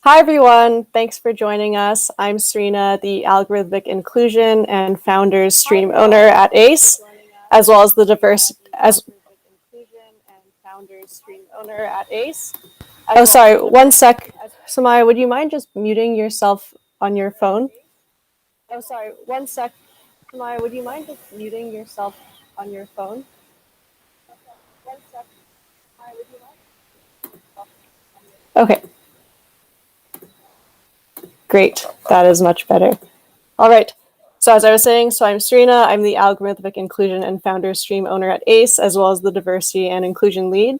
Hi, everyone. Thanks for joining us. I'm Serena, the Algorithmic Inclusion and Founders Stream owner at ACE, as well as the Oh, sorry, one sec. Somaieh, would you mind just muting yourself on your phone? Oh, sorry, one sec. Somaieh, would you mind just muting yourself on your phone? One sec. Somaieh, would you mind? Okay. Great. That is much better. All right. So as I was saying, I'm Serena. I'm the Algorithmic Inclusion and Founders Stream owner at ACE, as well as the Diversity and Inclusion Lead.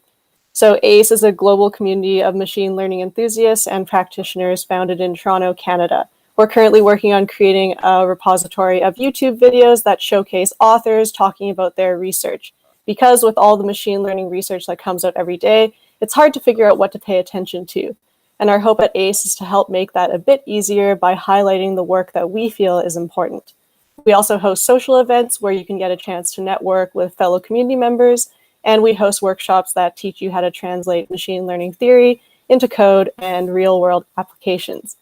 So ACE is a global community of machine learning enthusiasts and practitioners founded in Toronto, Canada. We're currently working on creating a repository of YouTube videos that showcase authors talking about their research. Because with all the machine learning research that comes out every day, it's hard to figure out what to pay attention to. And our hope at ACE is to help make that a bit easier by highlighting the work that we feel is important. We also host social events where you can get a chance to network with fellow community members, and we host workshops that teach you how to translate machine learning theory into code and real-world applications.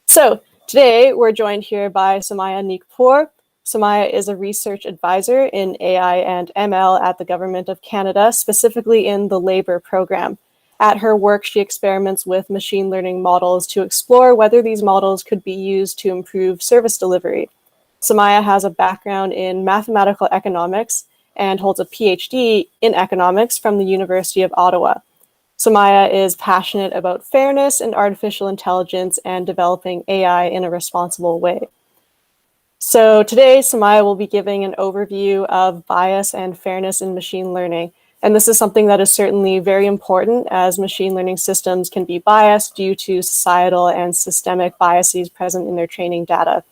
So today we're joined here by Somaieh Nikpoor. Somaieh is a research advisor in AI and ML at the Government of Canada, specifically in the Labour program. At her work, she experiments with machine learning models to explore whether these models could be used to improve service delivery. Somaieh has a background in mathematical economics and holds a PhD in economics from the University of Ottawa. Somaieh is passionate about fairness and artificial intelligence and developing AI in a responsible way. So today, Somaieh will be giving an overview of bias and fairness in machine learning. And this is something that is certainly very important, as machine learning systems can be biased due to societal and systemic biases present in their training data.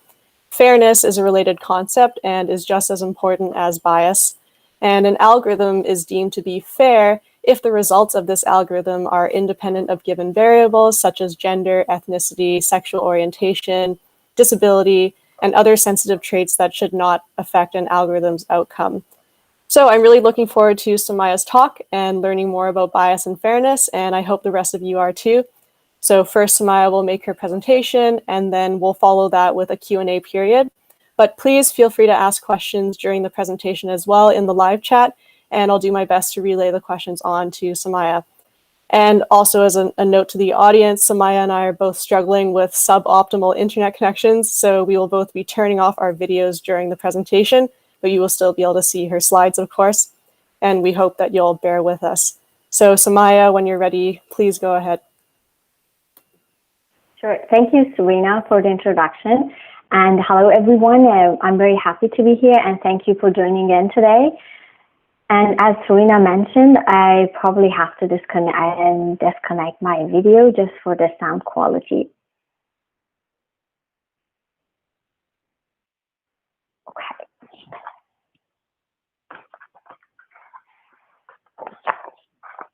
Fairness is a related concept and is just as important as bias. And an algorithm is deemed to be fair if the results of this algorithm are independent of given variables such as gender, ethnicity, sexual orientation, disability, and other sensitive traits that should not affect an algorithm's outcome. So I'm really looking forward to Somaieh's talk and learning more about bias and fairness, and I hope the rest of you are too. So first, Somaieh will make her presentation, and then we'll follow that with a Q&A period. But please feel free to ask questions during the presentation as well in the live chat, and I'll do my best to relay the questions on to Somaieh. And also as a note to the audience, Somaieh and I are both struggling with suboptimal internet connections, so we will both be turning off our videos during the presentation, but you will still be able to see her slides, of course, and we hope that you'll bear with us. So Somaieh, when you're ready, please go ahead. Sure. Thank you, Serena, for the introduction. And hello, everyone. I'm very happy to be here, and thank you for joining in today. And as Serena mentioned, I probably have to disconnect my video just for the sound quality. Okay.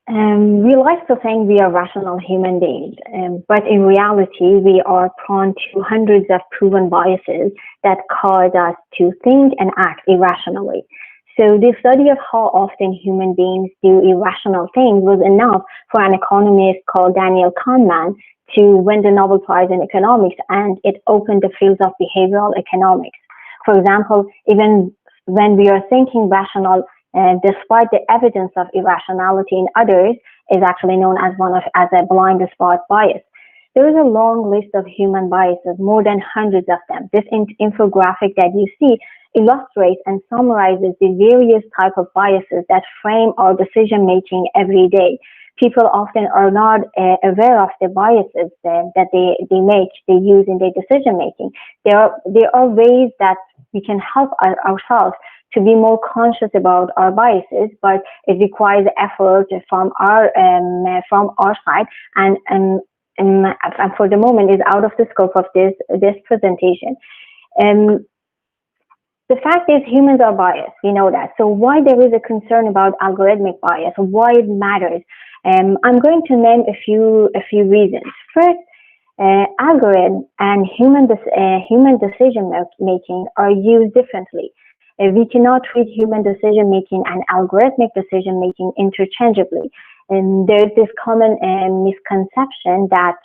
We like to think we are rational human beings, but in reality, we are prone to hundreds of proven biases that cause us to think and act irrationally. So the study of how often human beings do irrational things was enough for an economist called Daniel Kahneman to win the Nobel Prize in economics, and it opened the fields of behavioral economics. For example, even when we are thinking rational, despite the evidence of irrationality in others, is actually known as a blind spot bias. There is a long list of human biases, more than hundreds of them. This infographic that you see illustrates and summarizes the various types of biases that frame our decision making every day. People often are not aware of the biases that they use in their decision making. There are ways that we can help ourselves to be more conscious about our biases, but it requires effort from our side, and for the moment is out of the scope of this presentation. The fact is, humans are biased. We know that. So why there is a concern about algorithmic bias? Why it matters? I'm going to name a few reasons. First, algorithm and human decision making are used differently. We cannot treat human decision making and algorithmic decision making interchangeably. And there's this common misconception that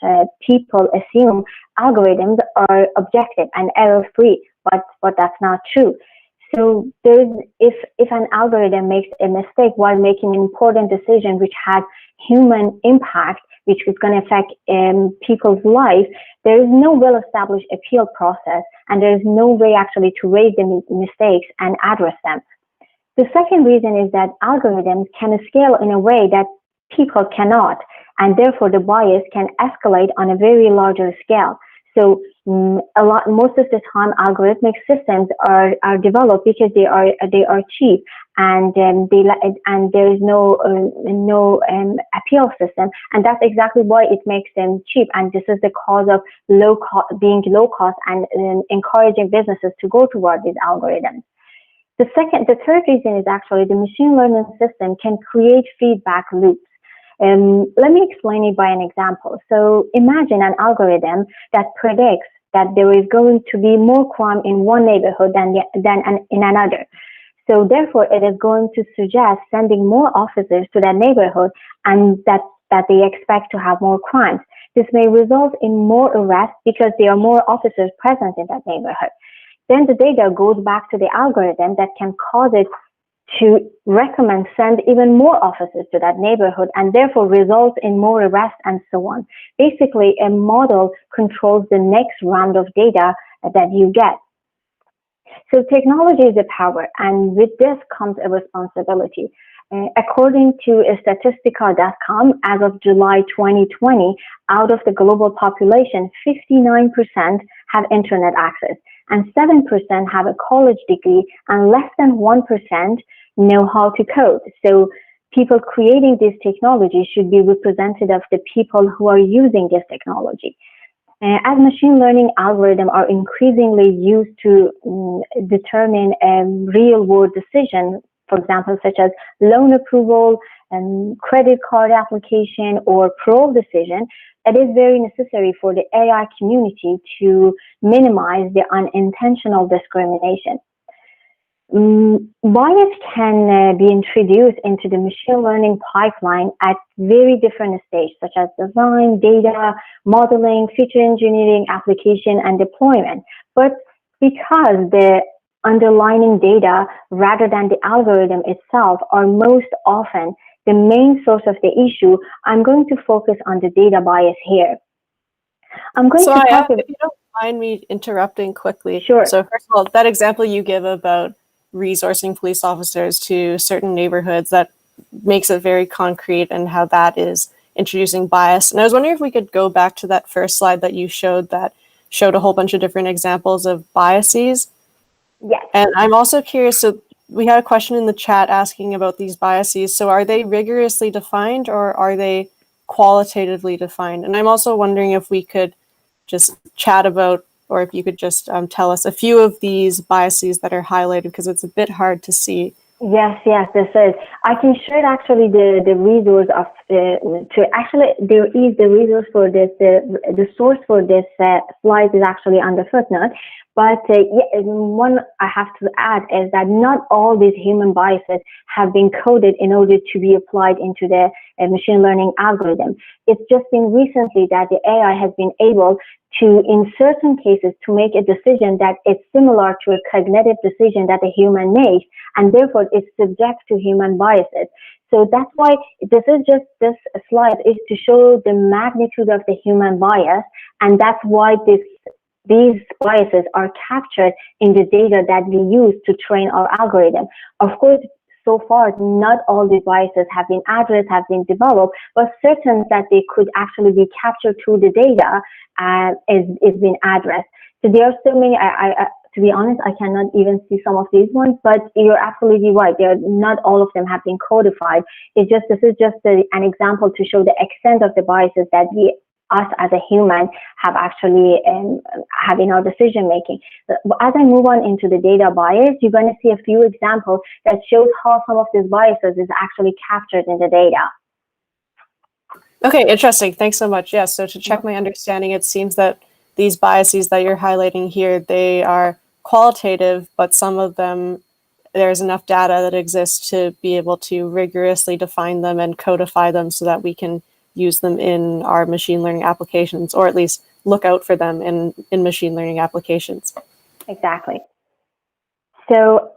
people assume algorithms are objective and error-free, but that's not true. So if an algorithm makes a mistake while making an important decision which has human impact, which is going to affect people's life, there is no well-established appeal process, and there is no way actually to raise the mistakes and address them. The second reason is that algorithms can scale in a way that people cannot, and therefore the bias can escalate on a very larger scale. So most of the time, algorithmic systems are developed because they are cheap, and there is no appeal system, and that's exactly why it makes them cheap. And this is the cause of being low cost and encouraging businesses to go toward these algorithms. The third reason is actually the machine learning system can create feedback loops. Let me explain it by an example. So imagine an algorithm that predicts that there is going to be more crime in one neighborhood than in another. So therefore, it is going to suggest sending more officers to that neighborhood, and that they expect to have more crimes. This may result in more arrests because there are more officers present in that neighborhood. Then the data goes back to the algorithm that can cause it to recommend send even more officers to that neighborhood, and therefore results in more arrests and so on. Basically, a model controls the next round of data that you get. So technology is a power, and with this comes a responsibility. According to Statistica.com, as of July 2020, out of the global population, 59% have internet access, and 7% have a college degree, and less than 1% know how to code. So people creating this technology should be representative of the people who are using this technology. As machine learning algorithms are increasingly used to determine a real-world decision, for example, such as loan approval, credit card application, or parole decision, it is very necessary for the AI community to minimize the unintentional discrimination. Bias can be introduced into the machine learning pipeline at very different stages, such as design, data, modeling, feature engineering, application, and deployment. But because the underlying data rather than the algorithm itself are most often the main source of the issue, I'm going to focus on the data bias here. I'm going to talk about... If you don't mind me interrupting quickly. Sure. So first of all, that example you give about resourcing police officers to certain neighborhoods, that makes it very concrete, and how that is introducing bias. And I was wondering if we could go back to that first slide that you showed that showed a whole bunch of different examples of biases. Yes. And I'm also curious, so we had a question in the chat asking about these biases. So are they rigorously defined, or are they qualitatively defined? And I'm also wondering if we could just chat about, or if you could just tell us a few of these biases that are highlighted, because it's a bit hard to see. Yes, this is. I can share actually the resource of there is the resource for this. The source for this slide is actually on the footnote. But one I have to add is that not all these human biases have been coded in order to be applied into the machine learning algorithm. It's just been recently that the AI has been able to, in certain cases, to make a decision that is similar to a cognitive decision that a human makes, and therefore it's subject to human biases. So that's why this slide is to show the magnitude of the human bias, and that's why these biases are captured in the data that we use to train our algorithm. Of course, so far, not all the biases have been addressed, have been developed, but certain that they could actually be captured through the data is being addressed. So there are so many, to be honest, I cannot even see some of these ones, but you're absolutely right. Not all of them have been codified. This is just an example to show the extent of the biases that us as a human have actually have in our decision making. But as I move on into the data bias, you're going to see a few examples that shows how some of these biases is actually captured in the data. Okay, interesting. Thanks so much. Yeah, so to check my understanding, it seems that these biases that you're highlighting here, they are qualitative, but some of them there's enough data that exists to be able to rigorously define them and codify them so that we can use them in our machine learning applications, or at least look out for them in machine learning applications. Exactly. So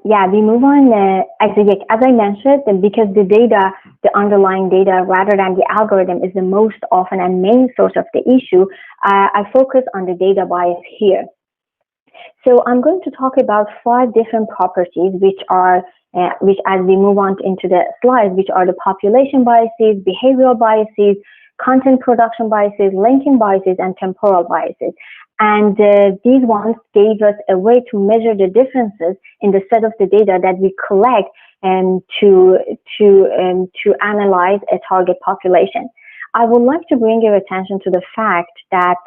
yeah, we move on. As I mentioned, because the data, the underlying data, rather than the algorithm, is the most often and main source of the issue, I focus on the data bias here. So I'm going to talk about 5 different properties, which as we move on into the slides, which are the population biases, behavioral biases, content production biases, linking biases, and temporal biases. And these ones gave us a way to measure the differences in the set of the data that we collect and to analyze a target population. I would like to bring your attention to the fact that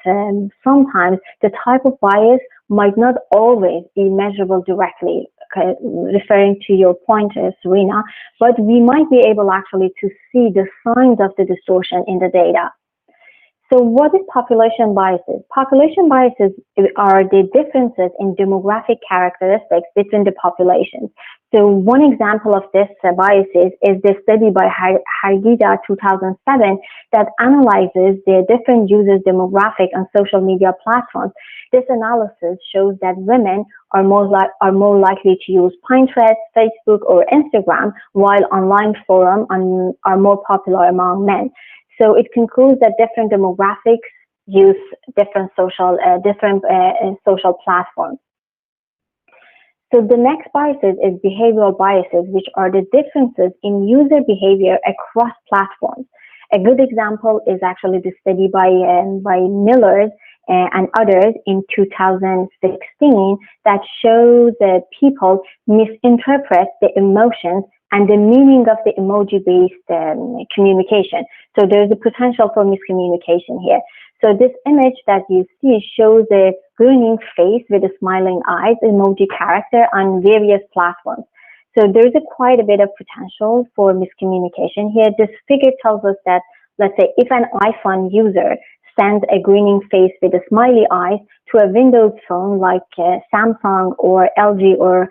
sometimes the type of bias might not always be measurable directly, referring to your point, Serena, but we might be able actually to see the signs of the distortion in the data. So what is population biases? Population biases are the differences in demographic characteristics between the populations. So one example of this biases is the study by Hargida 2007 that analyzes the different users' demographic on social media platforms. This analysis shows that women are more likely to use Pinterest, Facebook, or Instagram, while online forums are more popular among men. So it concludes that different demographics use different social platforms. So the next biases is behavioral biases, which are the differences in user behavior across platforms. A good example is actually the study by Miller and others in 2016 that shows that people misinterpret the emotions and the meaning of the emoji-based communication. So there's a potential for miscommunication here. So this image that you see shows a grinning face with a smiling eyes emoji character on various platforms. So there's quite a bit of potential for miscommunication here. This figure tells us that, let's say, if an iPhone user sends a grinning face with a smiley eyes to a Windows phone like Samsung or LG or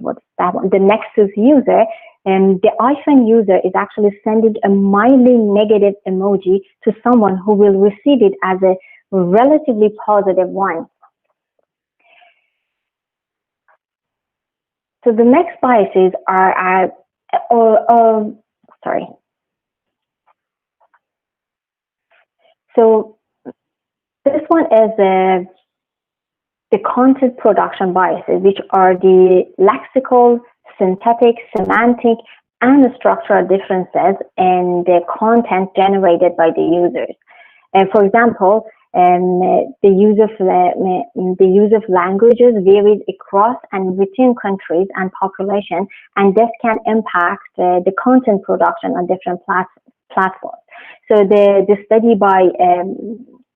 what's that one, the Nexus user, and the iPhone user is actually sending a mildly negative emoji to someone who will receive it as a relatively positive one. So the next biases are, sorry. So this one is the content production biases, which are the lexical, synthetic, semantic, and structural differences in the content generated by the users. And for example, the use of languages varies across and within countries and population, and this can impact the content production on different platforms. So the study by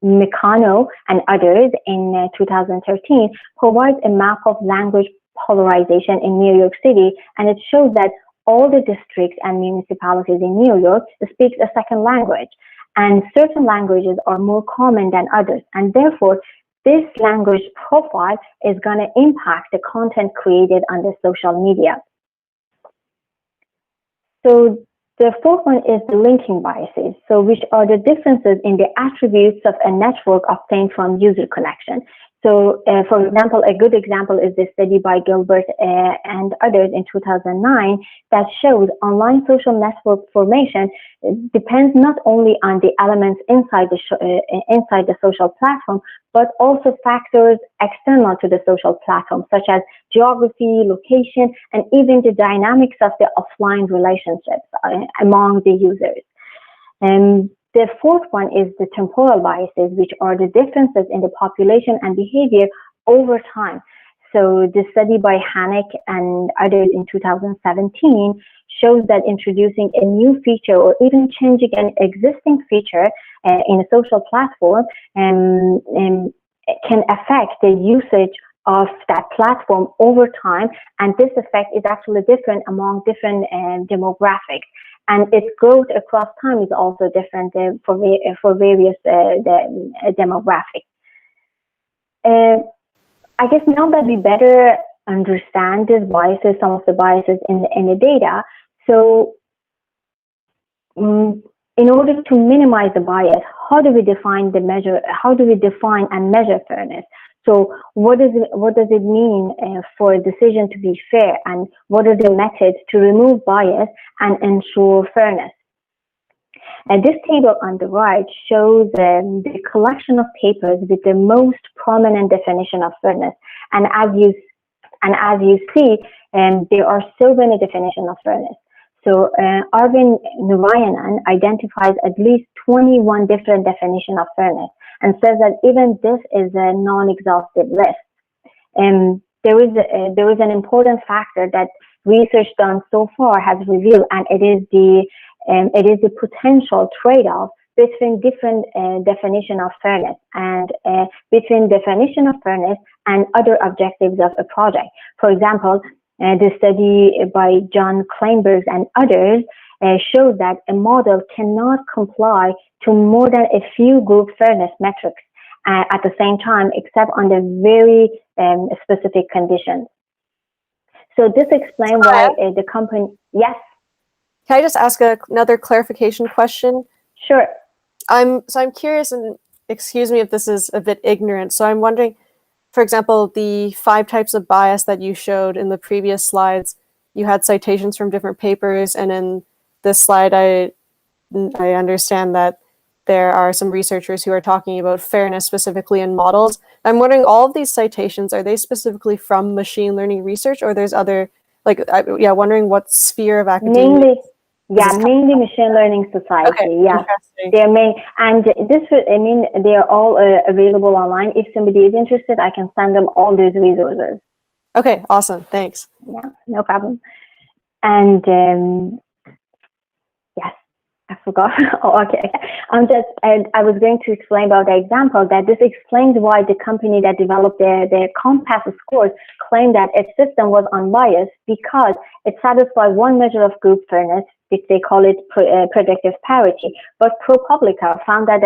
McDonnell and others in 2013 provides a map of language polarization in New York City, and it shows that all the districts and municipalities in New York speak a second language, and certain languages are more common than others, and therefore this language profile is going to impact the content created on the social media. So the fourth one is the linking biases, so which are the differences in the attributes of a network obtained from user connection. So, for example, a good example is the study by Gilbert and others in 2009 that shows online social network formation depends not only on the elements inside the social platform, but also factors external to the social platform, such as geography, location, and even the dynamics of the offline relationships among the users. The fourth one is the temporal biases, which are the differences in the population and behavior over time. So the study by Hanek and others in 2017 shows that introducing a new feature or even changing an existing feature in a social platform can affect the usage of that platform over time, and this effect is actually different among different demographics. And its growth across time is also different for various demographics. I guess now that we better understand these biases, some of the biases in the data. So in order to minimize the bias, how do we define and measure fairness? So what does it mean for a decision to be fair, and what are the methods to remove bias and ensure fairness? And this table on the right shows the collection of papers with the most prominent definition of fairness. And as you see, there are so many definitions of fairness. So Arvind Narayanan identifies at least 21 different definitions of fairness and says that even this is a non-exhaustive list. There is an important factor that research done so far has revealed, and it is the potential trade-off between different definition of fairness and between definition of fairness and other objectives of a project. For example, the study by John Kleinberg and others showed that a model cannot comply to more than a few group fairness metrics at the same time, except under very specific conditions. So this explains why the company, yes? Can I just ask another clarification question? Sure. I'm curious, and excuse me if this is a bit ignorant. So I'm wondering, for example, the 5 types of bias that you showed in the previous slides, you had citations from different papers, and in this slide, I understand that there are some researchers who are talking about fairness specifically in models. I'm wondering, all of these citations, are they specifically from machine learning research, or there's other, wondering what sphere of academia? Mainly machine learning society. Okay, yeah, they're and they are all available online. If somebody is interested, I can send them all these resources. Okay, awesome, thanks. Yeah, no problem. And yes, I forgot. Oh, okay. I was going to explain about the example that this explains why the company that developed the Compass scores claimed that its system was unbiased, because it satisfied one measure of group fairness, which they call it predictive parity. But ProPublica found that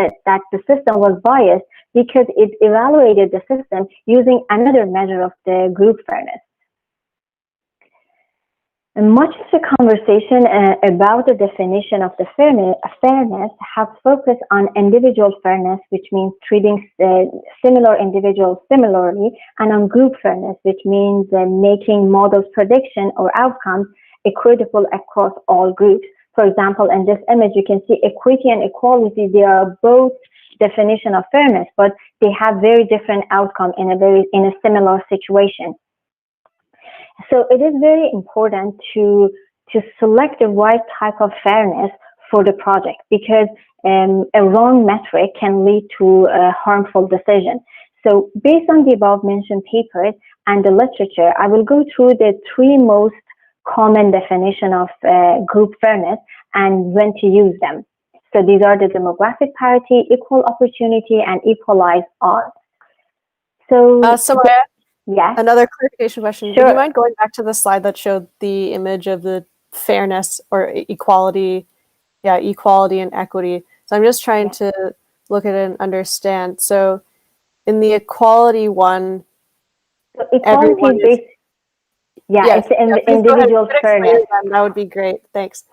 the system was biased because it evaluated the system using another measure of the group fairness. And much of the conversation about the definition of the fairness has focused on individual fairness, which means treating similar individuals similarly, and on group fairness, which means making models prediction or outcomes equitable across all groups. For example, in this image, you can see equity and equality. They are both definition of fairness, but they have very different outcome in a similar situation. So it is very important to select the right type of fairness for the project, because a wrong metric can lead to a harmful decision. So based on the above mentioned papers and the literature, I will go through the 3 most common definition of group fairness and when to use them. So these are the demographic parity, equal opportunity, and equalized odds. So Somaieh, yes. Another clarification question. Sure. Would you mind going back to the slide that showed the image of the fairness or equality? Yeah, equality and equity. So I'm just trying to look at it and understand. So in the equality one, so equality is it's individual fairness. That would be great. Thanks.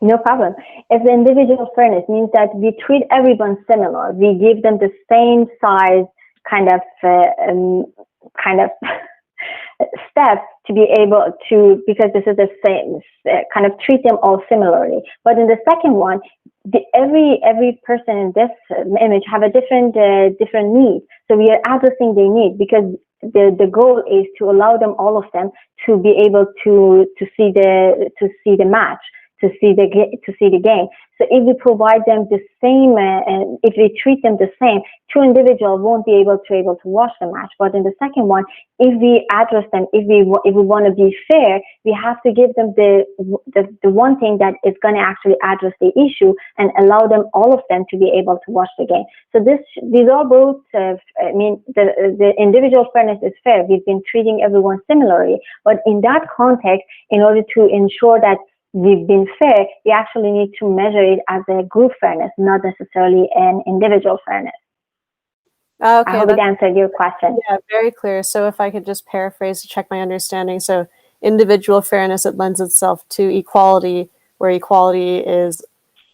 No problem. If the individual fairness means that we treat everyone similar, we give them the same size kind of steps to be able to, because this is the same, kind of treat them all similarly. But in the second one, every person in this image have a different need. So we are addressing their need, because the goal is to allow them, all of them, to be able to see the match, to see the game. So if we provide them the same, if we treat them the same, 2 individuals won't be able to watch the match. But in the second one, if we address them, if we want to be fair, we have to give them the one thing that is going to actually address the issue and allow them, all of them, to be able to watch the game. So these are both. The individual fairness is fair. We've been treating everyone similarly, but in that context, in order to ensure that we've been fair, we actually need to measure it as a group fairness, not necessarily an individual fairness. Okay, I hope it answered your question. Yeah, very clear. So if I could just paraphrase to check my understanding. So individual fairness, it lends itself to equality, where equality is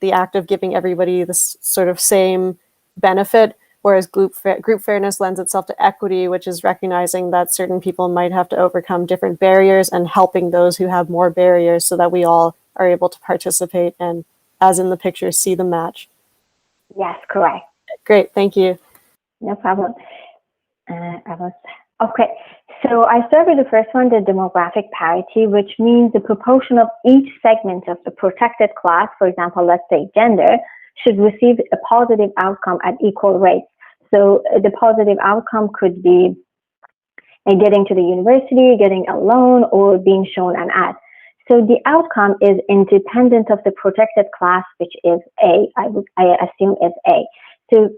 the act of giving everybody this sort of same benefit, whereas group fairness lends itself to equity, which is recognizing that certain people might have to overcome different barriers and helping those who have more barriers so that we all are able to participate and, as in the picture, see the match. Yes, correct. Great, thank you. No problem. Okay, so I start with the first one, the demographic parity, which means the proportion of each segment of the protected class, for example, let's say gender, should receive a positive outcome at equal rates. So the positive outcome could be getting to the university, getting a loan, or being shown an ad. So the outcome is independent of the protected class, which is A. I assume is A. So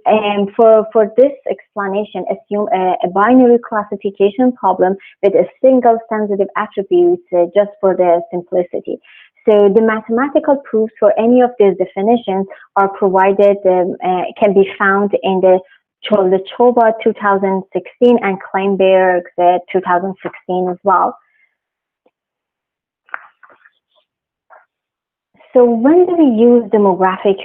for this explanation, assume a binary classification problem with a single sensitive attribute just for the simplicity. So the mathematical proofs for any of these definitions are provided, can be found in the Choba 2016 and Kleinberg 2016 as well. So when do we use demographic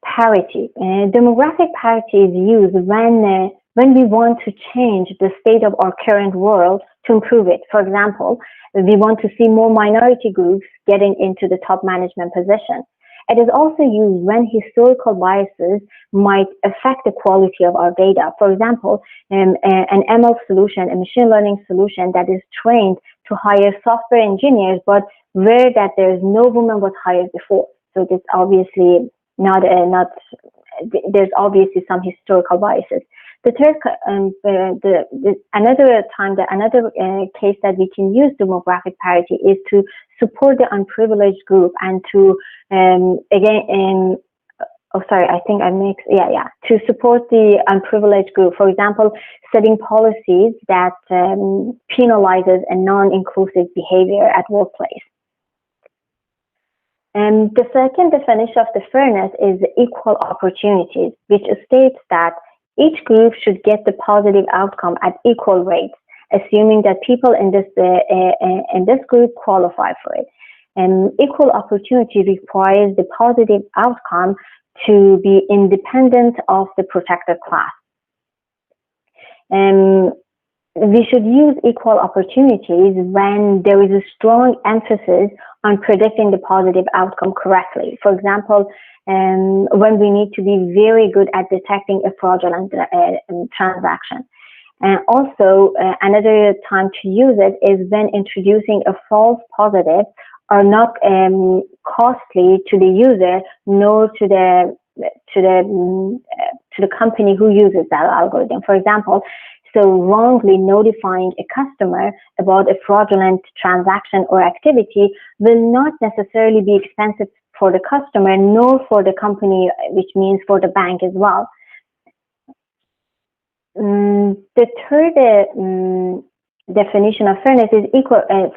parity? Demographic parity is used when we want to change the state of our current world to improve it. For example, we want to see more minority groups getting into the top management position. It is also used when historical biases might affect the quality of our data. For example, an ML solution, a machine learning solution that is trained to hire software engineers, but where that there is no woman was hired before. So there's obviously there's obviously some historical biases. The third, another case that we can use demographic parity is to support the unprivileged group and to to support the unprivileged group. For example, setting policies that penalizes a non-inclusive behavior at workplace. And the second definition of the fairness is equal opportunities, which states that each group should get the positive outcome at equal rates, assuming that people in this group qualify for it. And equal opportunity requires the positive outcome to be independent of the protected class. And we should use equal opportunities when there is a strong emphasis on predicting the positive outcome correctly. For example, when we need to be very good at detecting a fraudulent transaction. And also, another time to use it is when introducing a false positive are not costly to the user nor to the company who uses that algorithm. For example, so wrongly notifying a customer about a fraudulent transaction or activity will not necessarily be expensive for the customer nor for the company, which means for the bank as well. The third definition of fairness is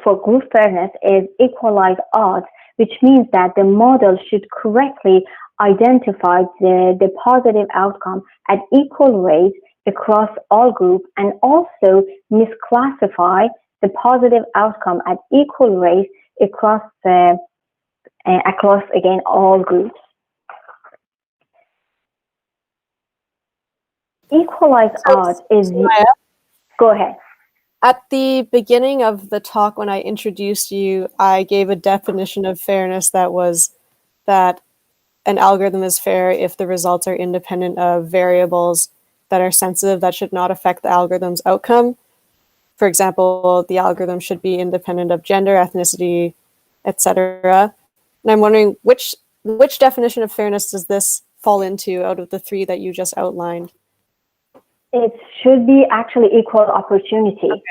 for group fairness is equalized odds, which means that the model should correctly identify the positive outcome at equal rates across all groups and also misclassify the positive outcome at equal rates across again all groups. Equalized odds is go ahead. At the beginning of the talk, when I introduced you, I gave a definition of fairness that was that an algorithm is fair if the results are independent of variables that are sensitive that should not affect the algorithm's outcome. For example, the algorithm should be independent of gender, ethnicity, etc. And I'm wondering which definition of fairness does this fall into out of the three that you just outlined? It should be actually equal opportunity. Okay.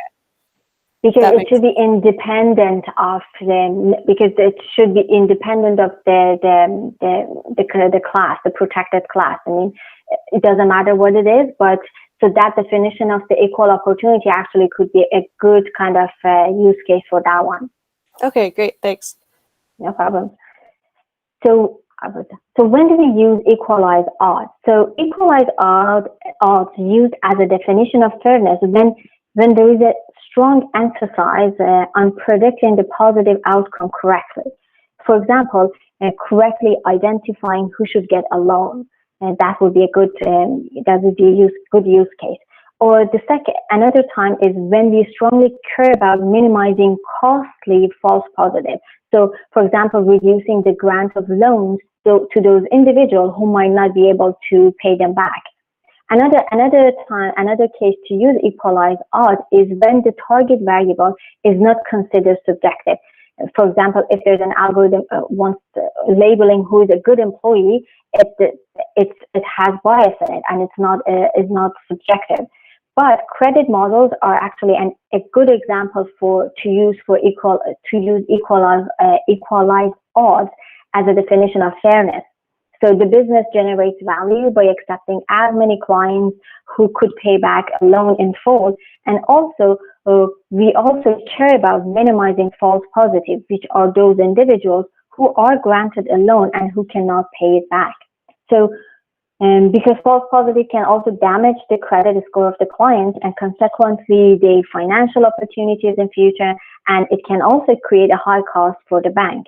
Because it should be independent of because it should be independent of the class, the protected class. I mean, it doesn't matter what it is, but so that definition of the equal opportunity actually could be a good kind of use case for that one. Okay, great, thanks. No problem. So So when do we use equalized odds? So equalized odds used as a definition of fairness when there is a strong emphasis on predicting the positive outcome correctly. For example, correctly identifying who should get a loan, and that would be a good good use case. Or another time is when we strongly care about minimizing costly false positives. So, for example, reducing the grant of loans to those individuals who might not be able to pay them back. Another case to use equalized odds is when the target variable is not considered subjective. For example, if there's an algorithm labeling who is a good employee, it has bias in it and it's not subjective. But credit models are actually a good example to use equalized odds as a definition of fairness. So the business generates value by accepting as many clients who could pay back a loan in full, and also we also care about minimizing false positives, which are those individuals who are granted a loan and who cannot pay it back. So because false positive can also damage the credit score of the clients and consequently their financial opportunities in future, and it can also create a high cost for the bank.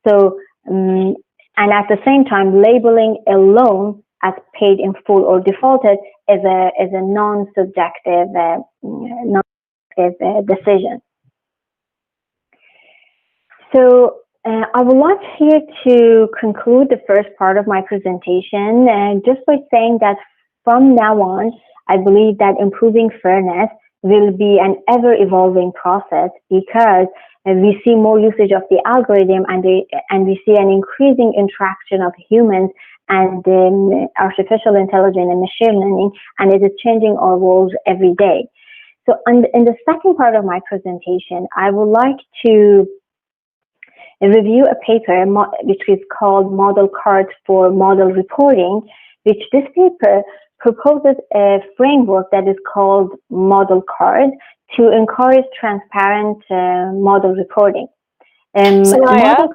So, and at the same time, labeling a loan as paid in full or defaulted is a non-subjective decision. So I would like here to conclude the first part of my presentation just by saying that from now on, I believe that improving fairness will be an ever-evolving process because we see more usage of the algorithm and we see an increasing interaction of humans and artificial intelligence and machine learning, and it is changing our world every day. So in the second part of my presentation, I would like to review a paper which is called Model Cards for Model Reporting, which this paper proposes a framework that is called Model Cards to encourage transparent model reporting. Somaieh,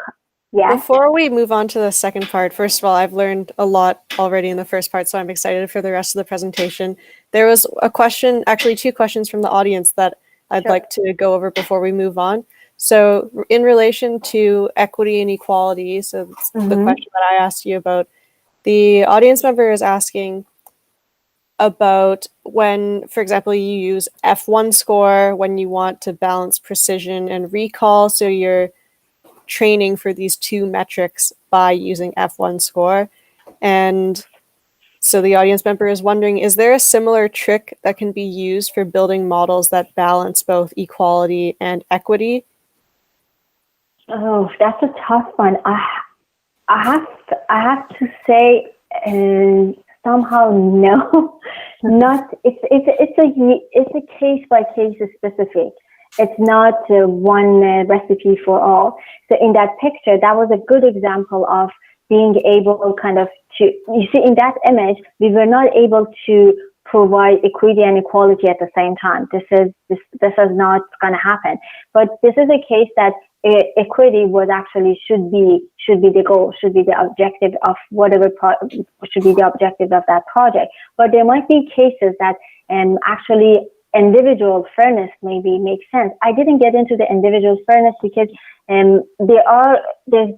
before we move on to the second part, first of all, I've learned a lot already in the first part, so I'm excited for the rest of the presentation. There was a question, actually 2 questions from the audience that I'd like to go over before we move on. So in relation to equity and equality, so the question that I asked you about, the audience member is asking about when, for example, you use F1 score when you want to balance precision and recall. So you're training for these 2 metrics by using F1 score. And so the audience member is wondering, is there a similar trick that can be used for building models that balance both equality and equity? Oh, that's a tough one. I have to say somehow no, not. It's a case by case specific. It's not one recipe for all. So in that picture, that was a good example of being able you see in that image, we were not able to provide equity and equality at the same time. This is not going to happen. But this is a case that equity should be the goal, should be the objective of should be the objective of that project. But there might be cases that actually individual fairness maybe makes sense. I didn't get into the individual fairness because there's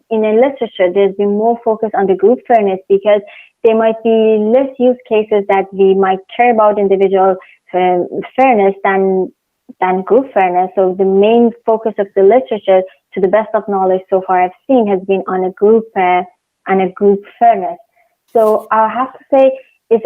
in a literature there's been more focus on the group fairness because there might be less use cases that we might care about individual fairness than group fairness. So the main focus of the literature, to the best of knowledge so far I've seen, has been on a group fairness. So I have to say it's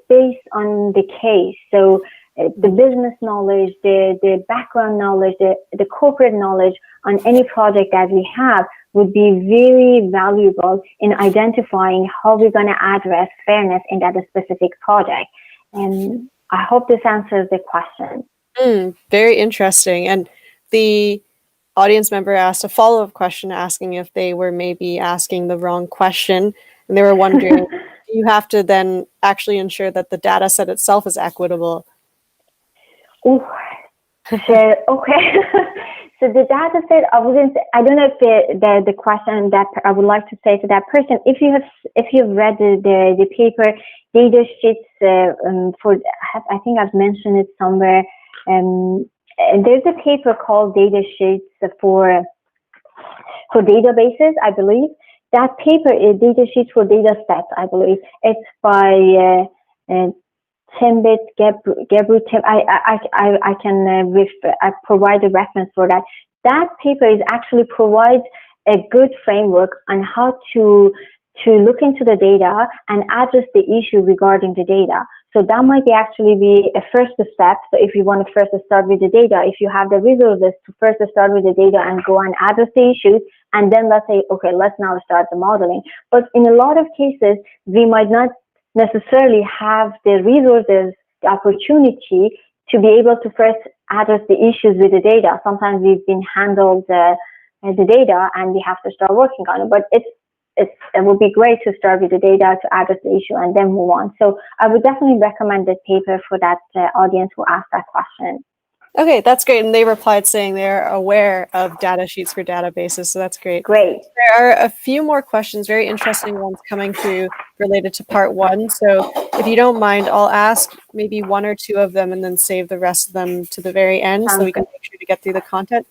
based on the case. So the business knowledge, the background knowledge, the corporate knowledge on any project that we have would be very valuable in identifying how we're going to address fairness in that specific project. And I hope this answers the question. Very interesting. And the audience member asked a follow-up question asking if they were maybe asking the wrong question. And they were wondering, do you have to then actually ensure that the data set itself is equitable? Okay. So the data set, I don't know if the question that I would like to say to that person, if you've read the paper, data sheets I think I've mentioned it somewhere. There's a paper called data sheets for databases, I believe. That paper is data sheets for data sets, I believe. It's by Timbit, Gebru, I can provide a reference for that. That paper provides a good framework on how to look into the data and address the issue regarding the data. So that might actually be a first step. So if you want to first start with the data, if you have the resources to first start with the data and go and address the issues, and then let's say, okay, let's now start the modeling. But in a lot of cases, we might not necessarily have the resources, the opportunity to be able to first address the issues with the data. Sometimes we've been handled the data and we have to start working on it. But it would be great to start with the data to address the issue and then move on. So I would definitely recommend the paper for that audience who asked that question. Okay, that's great. And they replied saying they're aware of data sheets for databases, so that's great. Great. There are a few more questions, very interesting ones coming through related to part one. So if you don't mind, I'll ask maybe one or two of them and then save the rest of them to the very end so we can make sure to get through the content.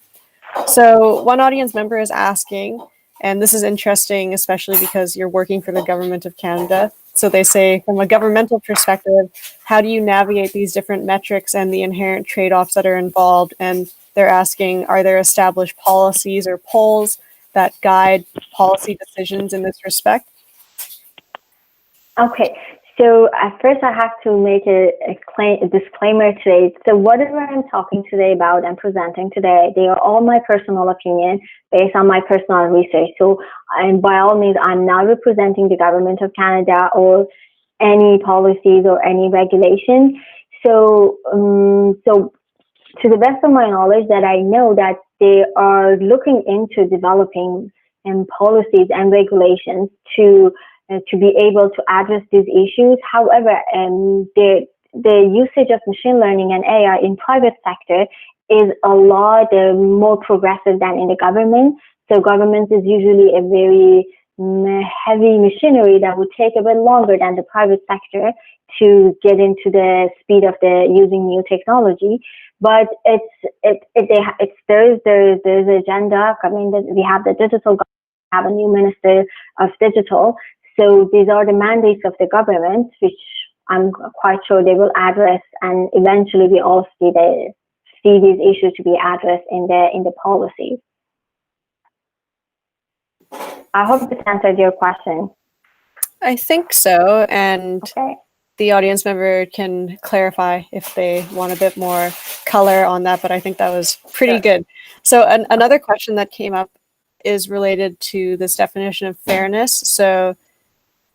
So one audience member is asking, and this is interesting, especially because you're working for the government of Canada. So they say, from a governmental perspective, how do you navigate these different metrics and the inherent trade-offs that are involved? And they're asking, are there established policies or polls that guide policy decisions in this respect? Okay, so at first I have to make a disclaimer today. So whatever I'm talking today about and presenting today, they are all my personal opinion based on my personal research. So, and by all means, I'm not representing the government of Canada or any policies or any regulations. So, to the best of my knowledge, that I know that they are looking into developing policies and regulations to be able to address these issues. However, the usage of machine learning and AI in private sector is a lot more progressive than in the government. So government is usually a very heavy machinery that would take a bit longer than the private sector to get into the speed of the using new technology. But there's agenda. I mean, we have the digital, have a new minister of digital. So these are the mandates of the government, which I'm quite sure they will address, and eventually we all see these issues to be addressed in the policy. I hope this answered your question. I think so, and okay. The audience member can clarify if they want a bit more color on that, but I think that was pretty good. So another question that came up is related to this definition of fairness. So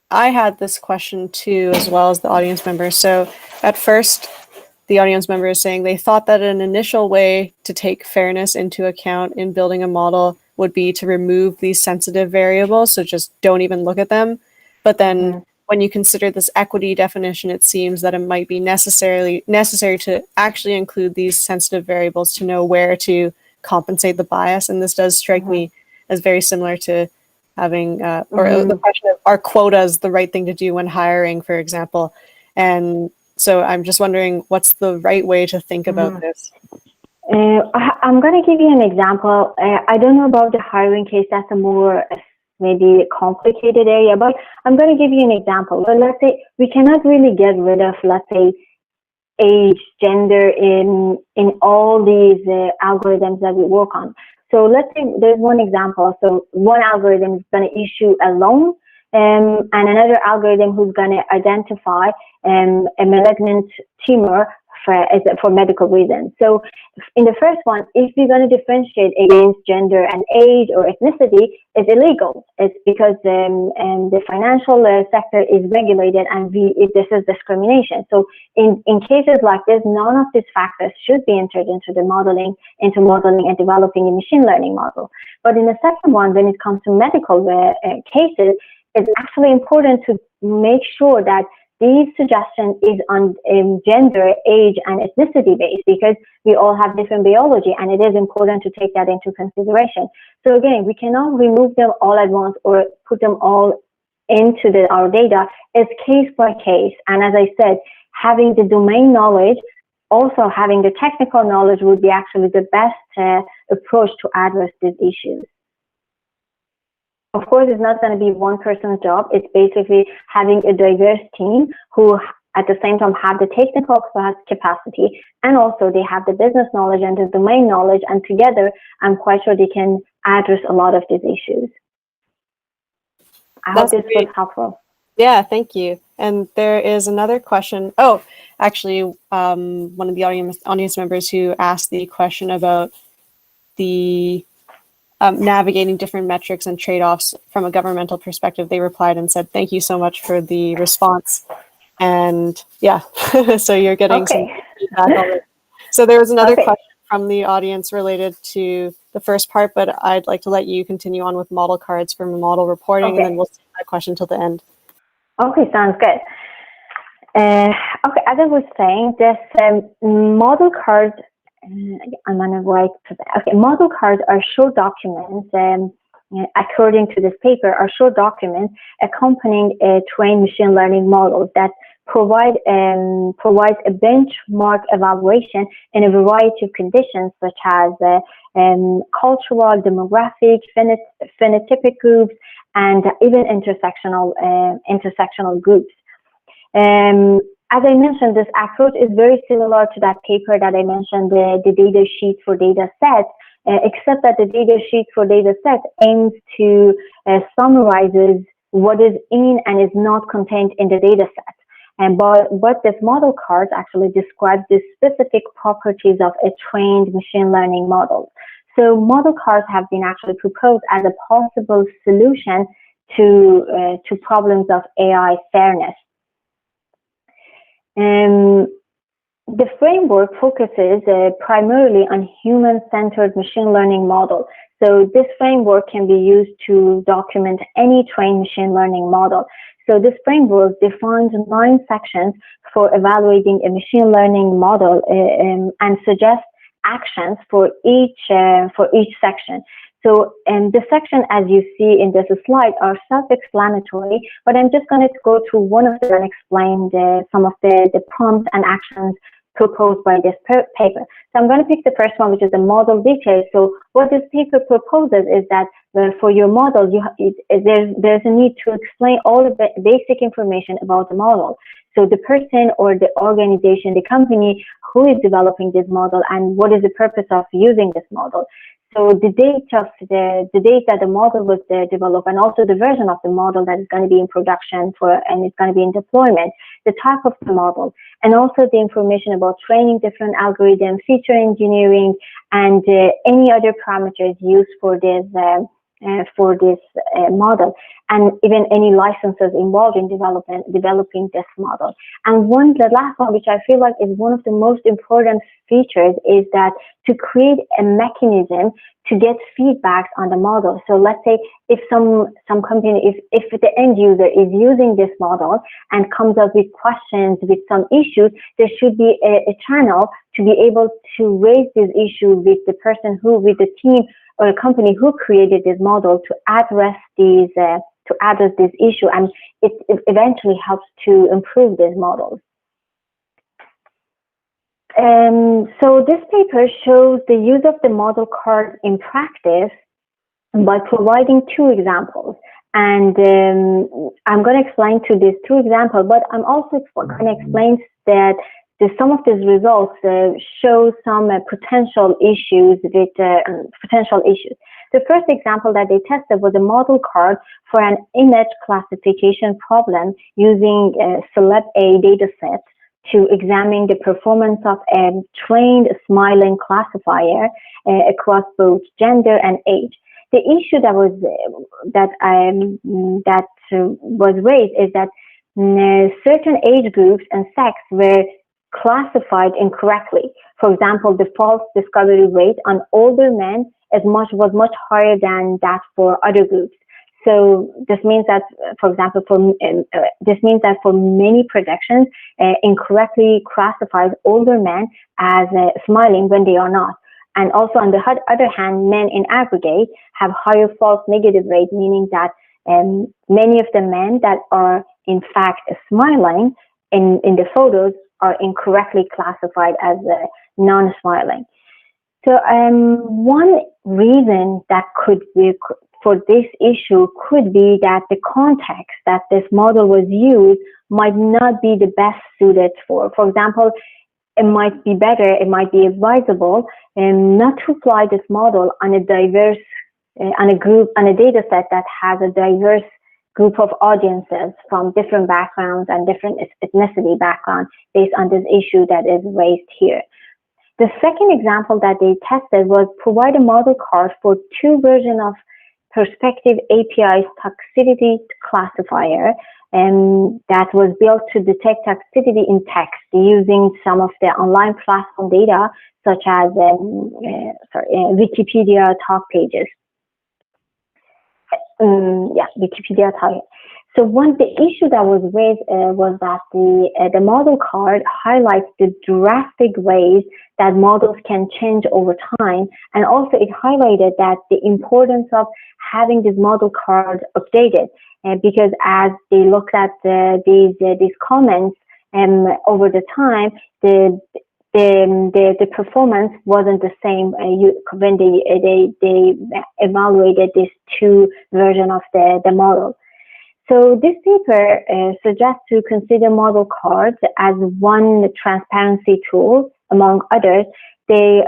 I had this question too, as well as the audience member. So at first, the audience member is saying they thought that an initial way to take fairness into account in building a model would be to remove these sensitive variables, so just don't even look at them. But then when you consider this equity definition, it seems that it might be necessary to actually include these sensitive variables to know where to compensate the bias. And this does strike me as very similar to having, or the question of, are quotas the right thing to do when hiring, for example? And so I'm just wondering, what's the right way to think about this? I'm going to give you an example. I don't know about the hiring case. That's a more maybe complicated area, but I'm going to give you an example. Well, let's say we cannot really get rid of, let's say, age, gender in all these algorithms that we work on. So let's say there's one example. So one algorithm is going to issue a loan, and another algorithm who's going to identify a malignant tumor for medical reasons. So in the first one, if we're going to differentiate against gender and age or ethnicity, it's illegal. It's because the financial sector is regulated, and this is discrimination. So in cases like this, none of these factors should be entered into modeling and developing a machine learning model. But in the second one, when it comes to medical cases, it's actually important to make sure that these suggestions is on gender, age, and ethnicity based, because we all have different biology, and it is important to take that into consideration. So again, we cannot remove them all at once or put them all into our data. It's case by case. And as I said, having the domain knowledge, also having the technical knowledge would be actually the best approach to address these issues. Of course, it's not going to be one person's job. It's basically having a diverse team who at the same time have the technical capacity, and also they have the business knowledge and the domain knowledge, and together I'm quite sure they can address a lot of these issues. I hope this was helpful. Yeah, thank you. And there is another question. Oh, actually, one of the audience members who asked the question about the navigating different metrics and trade-offs from a governmental perspective, they replied and said, thank you so much for the response. And yeah, so you're getting some feedback already. So there was another question from the audience related to the first part, but I'd like to let you continue on with model cards from model reporting, and then we'll save that question till the end. Okay, sounds good. Okay, as I was saying, this model cards, I'm on the right. Okay, model cards are short documents, according to this paper, are short documents accompanying trained machine learning models that provides a benchmark evaluation in a variety of conditions, such as cultural, demographic, phenotypic groups, and even intersectional groups. As I mentioned, this approach is very similar to that paper that I mentioned, the data sheet for data sets, except that the data sheet for data sets aims to summarizes what is in and is not contained in the data set. But this model cards actually describes the specific properties of a trained machine learning model. So model cards have been actually proposed as a possible solution to problems of AI fairness. The framework focuses primarily on human-centered machine learning model. So this framework can be used to document any trained machine learning model. So this framework defines 9 sections for evaluating a machine learning model and suggests actions for each section. So the section, as you see in this slide, are self-explanatory, but I'm just going to go through one of them and explain some of the prompts and actions proposed by this paper. So I'm going to pick the first one, which is the model details. So what this paper proposes is that for your model, there's a need to explain all of the basic information about the model. So the person or the organization, the company who is developing this model, and what is the purpose of using this model. So the date the model was developed, and also the version of the model that is going to be in production and it's going to be in deployment, the type of the model, and also the information about training different algorithms, feature engineering, and any other parameters used for this model, and even any licenses involved in developing this model. And the last one, which I feel like is one of the most important features, is that to create a mechanism to get feedback on the model. So let's say if some company, if the end user is using this model and comes up with questions, with some issues, there should be a channel to be able to raise this issue with the person with the team or a company who created this model to address this issue, and it eventually helps to improve these models. So this paper shows the use of the model card in practice by providing 2 examples. And I'm going to explain to these 2 examples, but I'm also going to explain that some of these results show some potential issues. The first example that they tested was a model card for an image classification problem using Celeb A dataset to examine the performance of a trained smiling classifier across both gender and age. The issue that was raised is that certain age groups and sex were classified incorrectly. For example, the false discovery rate on older men was much higher than that for other groups. So this means that, for example, this means that for many projections, incorrectly classifies older men as smiling when they are not. And also, on the other hand, men in aggregate have higher false negative rate, meaning that many of the men that are in fact smiling in the photos are incorrectly classified as non-smiling. So one reason that could be for this issue could be that the context that this model was used might not be the best suited for. For example, it might be better, it might be advisable not to apply this model on a diverse, on a data set that has a diverse group of audiences from different backgrounds and different ethnicity backgrounds based on this issue that is raised here. The second example that they tested was provide a model card for two versions of Perspective API's toxicity classifier that was built to detect toxicity in text using some of the online platform data such as Wikipedia talk pages. Wikipedia talk. So the issue that was raised was that the model card highlights the drastic ways that models can change over time, and also it highlighted that the importance of having this model card updated, because as they looked at these comments over the time, the performance wasn't the same when they evaluated these two versions of the model. So this paper suggests to consider model cards as one transparency tool among others. They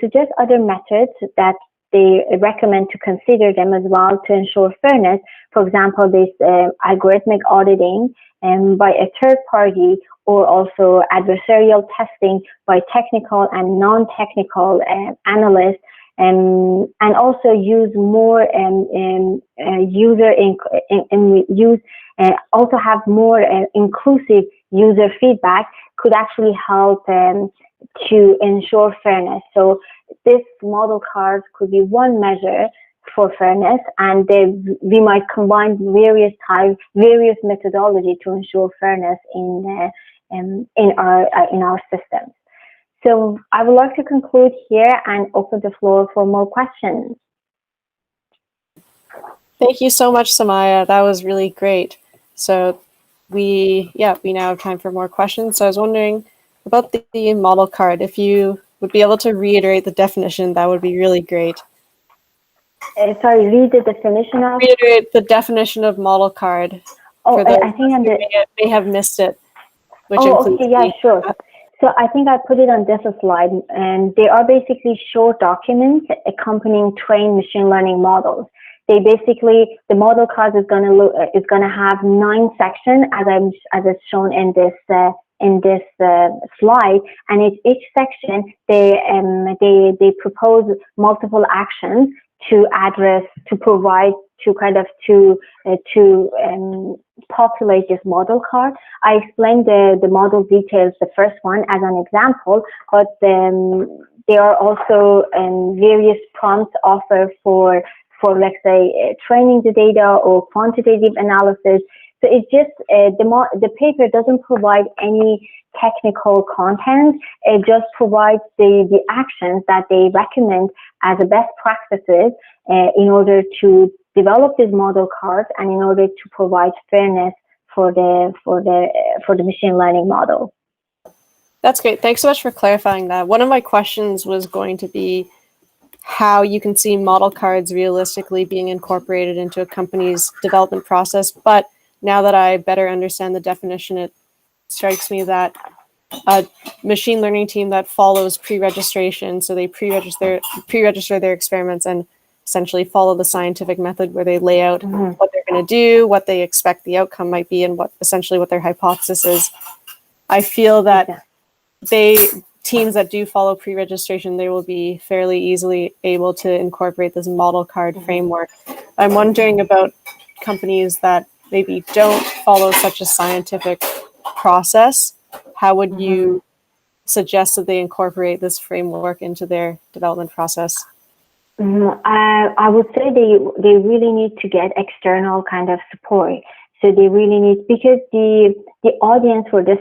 suggest other methods that they recommend to consider them as well to ensure fairness. For example, this algorithmic auditing by a third party, or also adversarial testing by technical and non-technical analysts, and also use more also have more inclusive user feedback could actually help to ensure fairness. So this model card could be one measure for fairness, and we might combine various methodology to ensure fairness in our systems. So I would like to conclude here and open the floor for more questions. Thank you so much, Somaieh. That was really great. So we now have time for more questions. So I was wondering about the model card. If you would be able to reiterate the definition, that would be really great. Sorry, read the definition of? Reiterate the definition of model card. Oh, I think may have missed it. Okay, yeah, sure. So I think I put it on this slide, and they are basically short documents accompanying trained machine learning models. They basically, the model card is going to have 9 sections as it's shown in this slide, and each section they propose multiple actions to address, to provide, to populate this model card. I explained the model details, the first one as an example, but there are also various prompts offered for let's say training the data or quantitative analysis. So it's just the paper doesn't provide any technical content. It just provides the actions that they recommend as a best practices in order to develop these model cards and in order to provide fairness for the machine learning model. That's great. Thanks so much for clarifying that. One of my questions was going to be how you can see model cards realistically being incorporated into a company's development process. But now that I better understand the definition, it strikes me that a machine learning team that follows pre-registration, so they pre-register their experiments and essentially follow the scientific method where they lay out what they're going to do, what they expect the outcome might be, and what their hypothesis is. I feel that teams that do follow pre-registration, they will be fairly easily able to incorporate this model card framework. I'm wondering about companies that maybe don't follow such a scientific process. How would you suggest that they incorporate this framework into their development process? I would say they really need to get external kind of support. So they really need, because the audience for this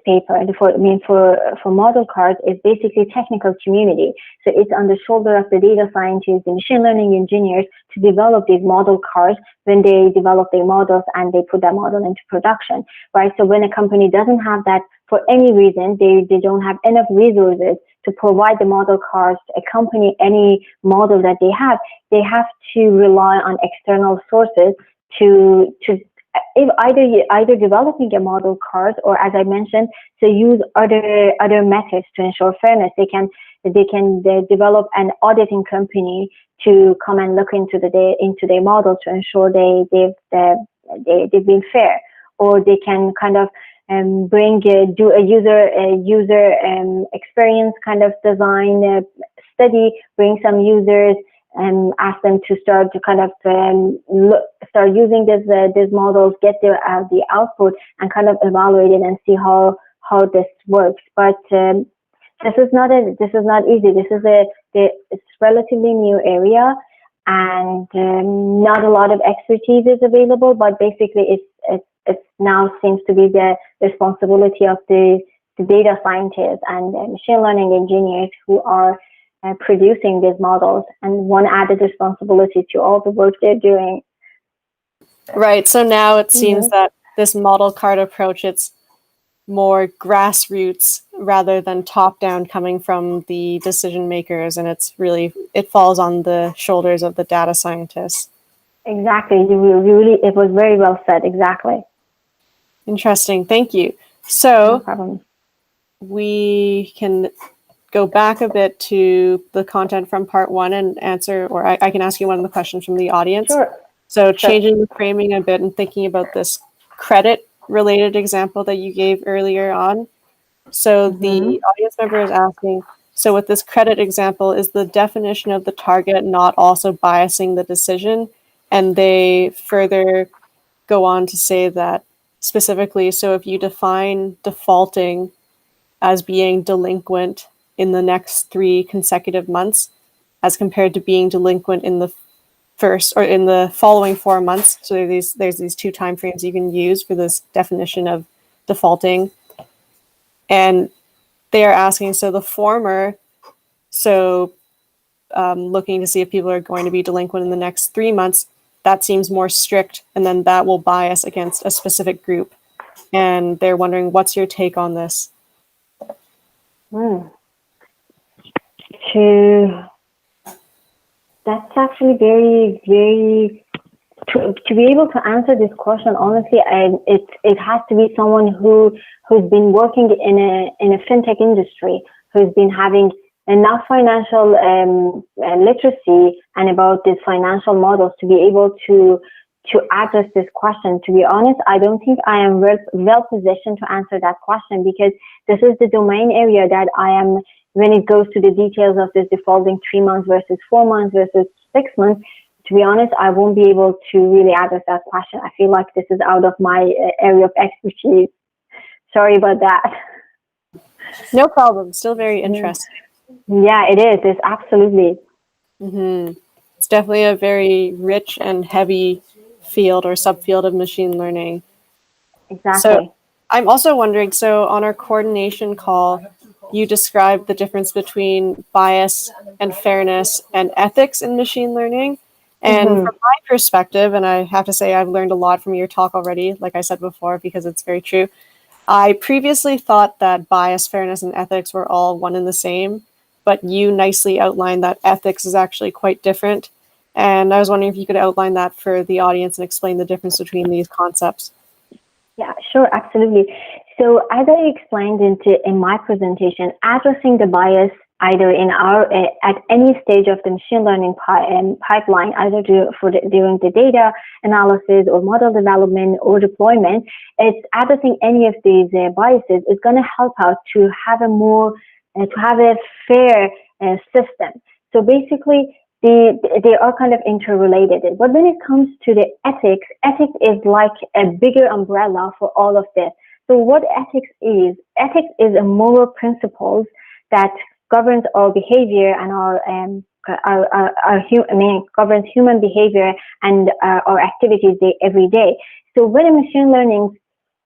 paper and for model cars is basically technical community. So it's on the shoulder of the data scientists, the machine learning engineers to develop these model cars when they develop their models and they put that model into production, right? So when a company doesn't have that for any reason, they don't have enough resources to provide the model cars to accompany any model that they have to rely on external sources to if either developing a model cars, or as I mentioned, to use other methods to ensure fairness. They can develop an auditing company to come and look into their model to ensure they've been fair, or they can kind of do a user experience kind of design study, bring some users and ask them to start to kind of start using these models, get the output, and kind of evaluate it and see how this works. But this is not easy. It's relatively new area, and not a lot of expertise is available. But basically, it now seems to be the responsibility of the data scientists and machine learning engineers who are producing these models, and one added responsibility to all the work they're doing. Right. So now it seems that this model card approach, it's more grassroots rather than top down, coming from the decision makers, and it falls on the shoulders of the data scientists. Exactly. It was very well said. Exactly. Interesting. Thank you. So no problem. We can go back a bit to the content from part one and answer, or I can ask you one of the questions from the audience. Sure. So changing the framing a bit and thinking about this credit related example that you gave earlier on. So the audience member is asking, so with this credit example, is the definition of the target not also biasing the decision? And they further go on to say that specifically, so if you define defaulting as being delinquent in the next 3 consecutive months, as compared to being delinquent in the first or in the following 4 months. So there's these 2 time frames you can use for this definition of defaulting. And they are asking, so the former, looking to see if people are going to be delinquent in the next 3 months, that seems more strict, and then that will bias against a specific group. And they're wondering, what's your take on this? That's actually very, very, to be able to answer this question honestly, it has to be someone who's been working in a fintech industry, who's been having enough financial literacy and about these financial models to be able to address this question. To be honest, I don't think I am well positioned to answer that question, because this is the domain area that I am, when it goes to the details of this defaulting 3 months versus 4 months versus 6 months. To be honest, I won't be able to really address that question. I feel like this is out of my area of expertise. Sorry about that. No problem. Still very interesting. Yeah, it is. It's absolutely. It's definitely a very rich and heavy field or subfield of machine learning. Exactly. So I'm also wondering, so on our coordination call, you described the difference between bias and fairness and ethics in machine learning. And from my perspective, and I have to say I've learned a lot from your talk already, like I said before, because it's very true. I previously thought that bias, fairness, and ethics were all one and the same, but you nicely outlined that ethics is actually quite different. And I was wondering if you could outline that for the audience and explain the difference between these concepts. Yeah, sure, absolutely. So as I explained in my presentation, addressing the bias either at any stage of the machine learning pipeline, either during the data analysis or model development or deployment, it's addressing any of these biases is going to help out to have a fair system. So basically, they are kind of interrelated. But when it comes to the ethics is like a bigger umbrella for all of this. So what ethics is a moral principles that governs our behavior and our governs human behavior and our activities every day. So when a machine learning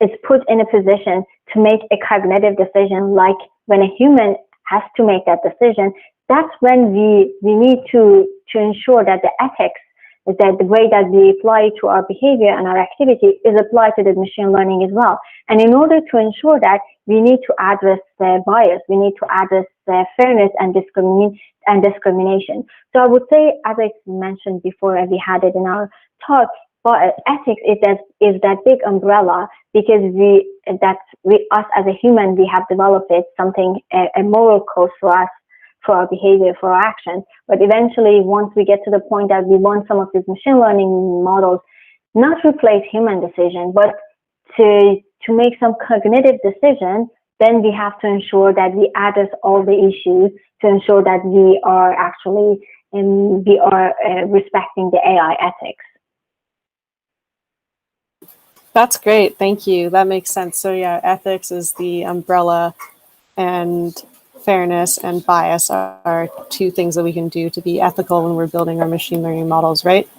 is put in a position to make a cognitive decision, like when a human has to make that decision, that's when we need to ensure that the ethics, that the way that we apply to our behavior and our activity is applied to the machine learning as well. And in order to ensure that, we need to address the bias, we need to address the fairness and discrimination. So I would say, as I mentioned before, and we had it in our talk, but ethics is that big umbrella, because us as a human, we have developed something, a moral code for us, for our behavior, for our actions. But eventually, once we get to the point that we want some of these machine learning models not replace human decision, but to make some cognitive decision, then we have to ensure that we address all the issues to ensure that we are actually respecting the AI ethics. That's great. Thank you. That makes sense. So yeah, ethics is the umbrella, and fairness and bias are two things that we can do to be ethical when we're building our machine learning models, right?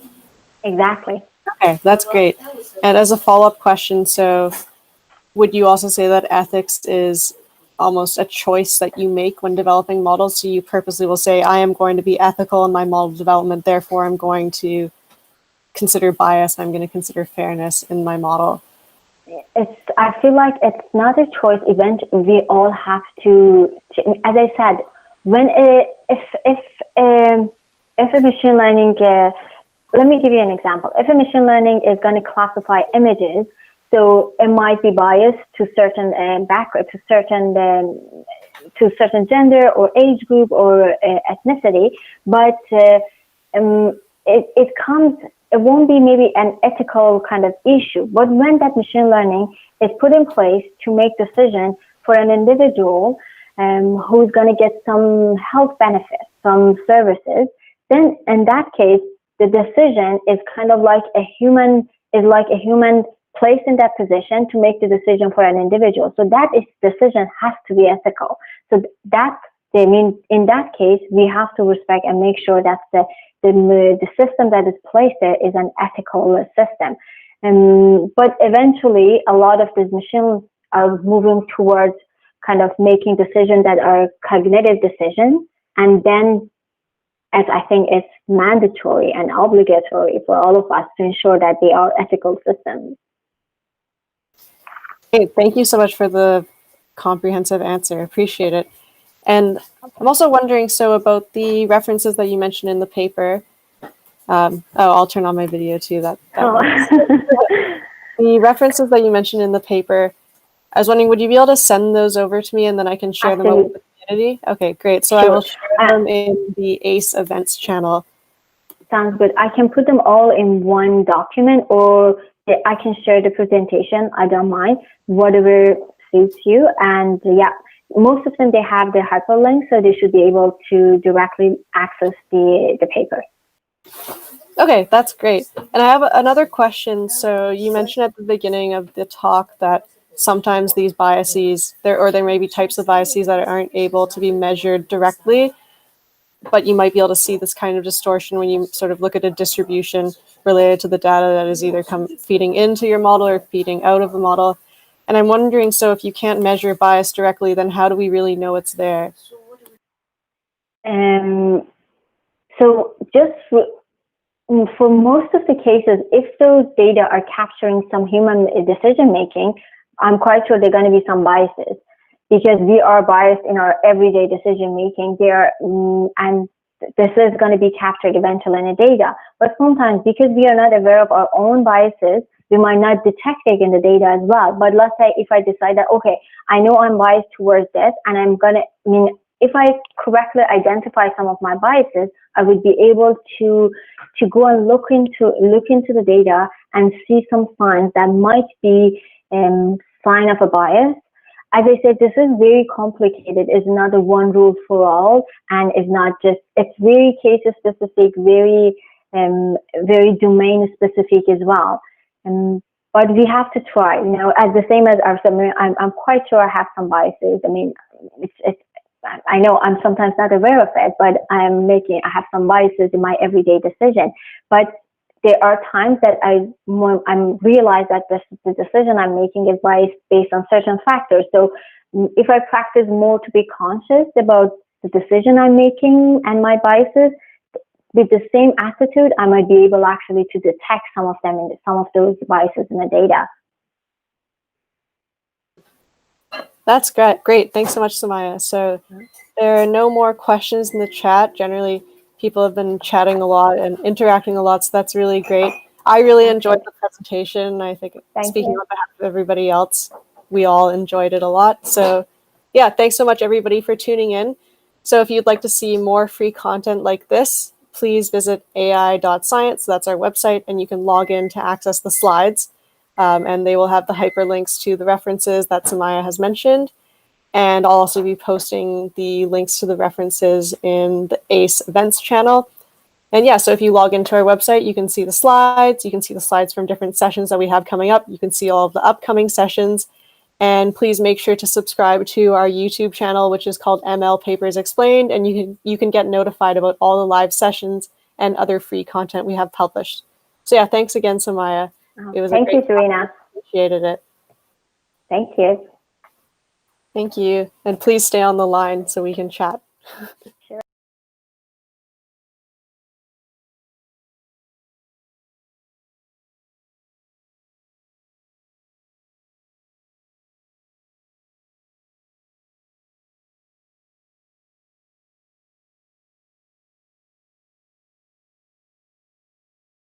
Exactly. Okay, that's great. And as a follow-up question, so would you also say that ethics is almost a choice that you make when developing models? So you purposely will say, I am going to be ethical in my model development, therefore I'm going to consider bias, I'm going to consider fairness in my model. I feel like it's not a choice event. We all have to as I said, when if a machine learning, let me give you an example. If a machine learning is going to classify images, so it might be biased to certain background, to certain gender or age group or ethnicity, but it won't be maybe an ethical kind of issue. But when that machine learning is put in place to make decisions for an individual who's going to get some health benefits, some services, then in that case, the decision is kind of like a human placed in that position to make the decision for an individual. So that decision has to be ethical. So in that case, we have to respect and make sure that the system that is placed there is an ethical system. But eventually, a lot of these machines are moving towards kind of making decisions that are cognitive decisions. And then, as I think it's mandatory and obligatory for all of us to ensure that they are ethical systems. Hey, thank you so much for the comprehensive answer. Appreciate it. And I'm also wondering, so about the references that you mentioned in the paper. I'll turn on my video too. That The references that you mentioned in the paper, I was wondering, would you be able to send those over to me and then I can share them out with the community? Okay, great. So sure. I will share them in the ACE events channel. Sounds good. I can put them all in one document, or I can share the presentation. I don't mind, whatever suits you. And yeah, most of them, they have the hyperlink, so they should be able to directly access the paper. Okay, that's great. And I have another question. So you mentioned at the beginning of the talk that sometimes these biases, there may be types of biases that aren't able to be measured directly, but you might be able to see this kind of distortion when you sort of look at a distribution related to the data that is either feeding into your model or feeding out of the model. And I'm wondering, so if you can't measure bias directly, then how do we really know it's there? So just for most of the cases, if those data are capturing some human decision making, I'm quite sure there are going to be some biases, because we are biased in our everyday decision making. And this is going to be captured eventually in the data. But sometimes, because we are not aware of our own biases, we might not detect it in the data as well. But let's say if I decide that, okay, I know I'm biased towards this, and if I correctly identify some of my biases, I would be able to go and look into the data and see some signs that might be sign of a bias. As I said, this is very complicated. It's not a one rule for all, and it's very case specific, very domain specific as well. But we have to try, as the same as our submarine. I'm quite sure I have some biases. I know I'm sometimes not aware of it, but I have some biases in my everyday decision. But there are times that I realize that the decision I'm making is biased based on certain factors. So if I practice more to be conscious about the decision I'm making and my biases, with the same attitude, I might be able actually to detect some of those biases in the data. That's great. Great. Thanks so much, Somaieh. So there are no more questions in the chat. Generally, people have been chatting a lot and interacting a lot, so that's really great. I really enjoyed the presentation. I think speaking on behalf of everybody else, we all enjoyed it a lot. So yeah, thanks so much, everybody, for tuning in. So if you'd like to see more free content like this, please visit ai.science. That's our website, and you can log in to access the slides. And they will have the hyperlinks to the references that Somaieh has mentioned. And I'll also be posting the links to the references in the ACE events channel. And yeah, so if you log into our website, you can see the slides. You can see the slides from different sessions that we have coming up. You can see all of the upcoming sessions. And please make sure to subscribe to our YouTube channel, which is called ML Papers Explained. And you can get notified about all the live sessions and other free content we have published. So yeah, thanks again, Somaieh. It was Thank you, Serena. Appreciated it. Thank you. Thank you. And please stay on the line so we can chat.